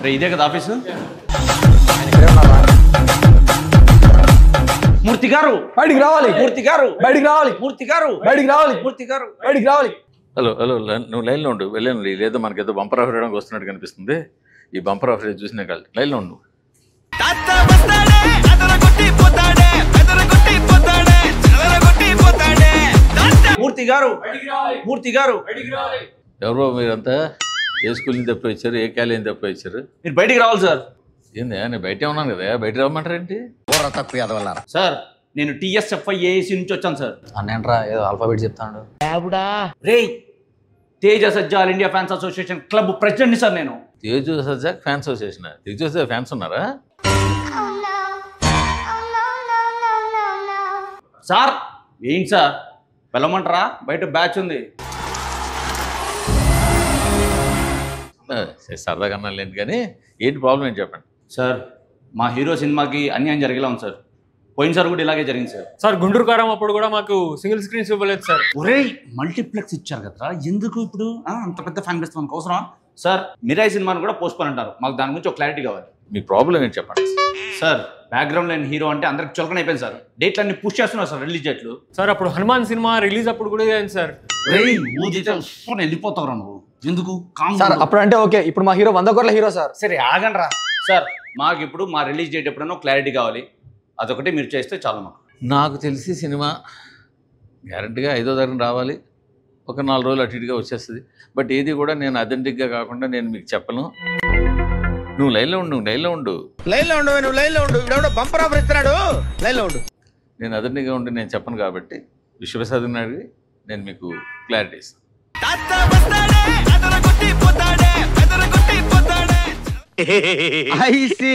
రే ఇదే కదా ఆఫీసు మూర్తి గారు బయటికి రావాలి మూర్తి గారు బయటికి రావాలి మూర్తి గారు బయటికి రావాలి మూర్తి గారు బయటికి రావాలి హలో హలో నువ్వు లైన్లో ఉండు వెళ్ళాను లేదో మనకేదో బంపర్ ఆఫర్ ఇవ్వడానికి వస్తున్నట్టు కనిపిస్తుంది ఈ బంపర్ ఆఫర్ చూసిన కాదు లైన్లో ఉండు మూర్తి గారు మూర్తి గారు ఎవరో మీరంతా ఏ స్కూల్ నుంచి తప్ప ఇచ్చారు ఏ కాలేజ్ నుంచి తప్ప ఇచ్చారు మీరు బయటికి రావాలి సార్ ఏంది నేను బయటే ఉన్నాను కదా బయట రమ్మంటారేంటి సార్ నేను TSFI AAC నుంచి వచ్చాను సార్ అన్నేంట్రా ఏదో ఆల్ఫాబెట్ చెప్తాడు రే Teja Sajja all India fans association club ప్రెసిడెంట్ని సార్ నేను తేజు సజ్జాక్ ఫ్యాన్స్ వచ్చేసిన తేజు సజ్జా ఫ్యాన్స్ ఉన్నారా సార్ ఏంటి సార్ వెళ్ళమంటారా బయట బ్యాచ్ ఉంది సరదాగా అన్నాలేంటి కానీ ఏంటి ప్రాబ్లం ఏంటి చెప్పండి సార్ మా హీరో సినిమాకి అన్యాయం జరిగేలా ఉంది సార్ పోయినసారి కూడా ఇలాగే జరిగింది సార్ సార్ గుంటూరు కారం అప్పుడు కూడా మాకు సింగిల్ స్క్రీన్స్ ఇవ్వలేదు సార్ ఒరే మల్టీప్లెక్స్ ఇచ్చారు కదరా ఎందుకు ఇప్పుడు అంత పెద్ద ఫ్యాన్ బేస్ మనకు అవసరం సార్ మిరాయి సినిమాని కూడా పోస్ట్పోన్ అంటారు మాకు దాని గురించి ఒక క్లారిటీ కావాలి మీ ప్రాబ్లం ఏంటి చెప్పండి సార్ బ్యాక్గ్రౌండ్ లేని హీరో అంటే అందరికి చులకన అయిపోయింది సార్ డేట్లు అన్ని పుష్ చేస్తున్నారు సార్ రిలీజ్ డేట్లు సార్ అప్పుడు హనుమాన్ సినిమా రిలీజ్ అప్పుడు కూడా అయింది సార్ వెళ్ళిపోతావురా నువ్వు ఎందుకు సార్ అప్పుడు అంటే ఓకే ఇప్పుడు మా హీరో 100 కోట్ల హీరో సార్ సరే ఆగండి రా సార్ మాకు ఇప్పుడు మా రిలీజ్ డేట్ ఎప్పుడైనా క్లారిటీ కావాలి అదొకటి మీరు చేస్తే చాలు మాకు నాకు తెలిసి సినిమా గ్యారంటీగా 5వ తారీఖున రావాలి ఒక 4 రోజులు అటు ఇటుగా వచ్చేస్తుంది బట్ ఏది కూడా నేను అథెంటిక్గా కాకుండా నేను మీకు చెప్పను నువ్వు లైన్లో ఉండు బంపర్ ఆఫర్ ఇస్తున్నాడు లైన్లో ఉండు నేను అథెంటిక్గా ఉండి నేను చెప్పను కాబట్టి విశ్వప్రసాద్ అడిగి నేను మీకు క్లారిటీ ఇస్తాను ఐ సీ